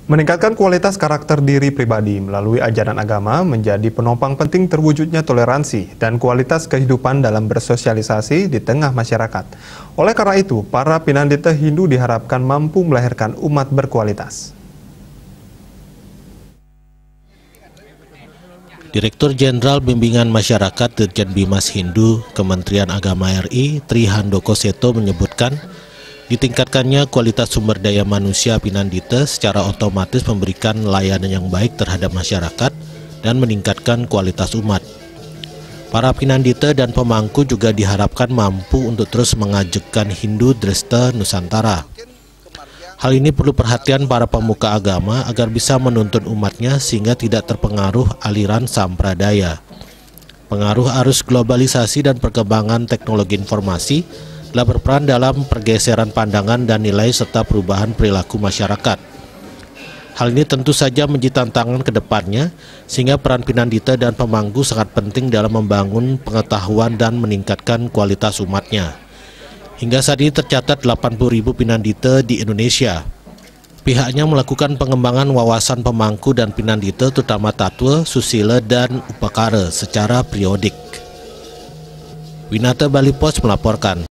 Meningkatkan kualitas karakter diri pribadi melalui ajaran agama menjadi penopang penting terwujudnya toleransi dan kualitas kehidupan dalam bersosialisasi di tengah masyarakat. Oleh karena itu, para pinandita Hindu diharapkan mampu melahirkan umat berkualitas. Direktur Jenderal Bimbingan Masyarakat Dirjen Bimas Hindu Kementerian Agama RI Tri Handoko Seto menyebutkan, ditingkatkannya kualitas sumber daya manusia Pinandita secara otomatis memberikan layanan yang baik terhadap masyarakat dan meningkatkan kualitas umat. Para Pinandita dan pemangku juga diharapkan mampu untuk terus mengajukan Hindu Dresta Nusantara. Hal ini perlu perhatian para pemuka agama agar bisa menuntun umatnya sehingga tidak terpengaruh aliran sampradaya. Pengaruh arus globalisasi dan perkembangan teknologi informasi telah berperan dalam pergeseran pandangan dan nilai serta perubahan perilaku masyarakat. Hal ini tentu saja menjadi tantangan ke depannya, sehingga peran Pinandita dan pemangku sangat penting dalam membangun pengetahuan dan meningkatkan kualitas umatnya. Hingga saat ini tercatat 80.000 Pinandita di Indonesia. Pihaknya melakukan pengembangan wawasan pemangku dan Pinandita terutama Tatwa, Susila, dan Upakara secara periodik. Winata Bali Pos melaporkan.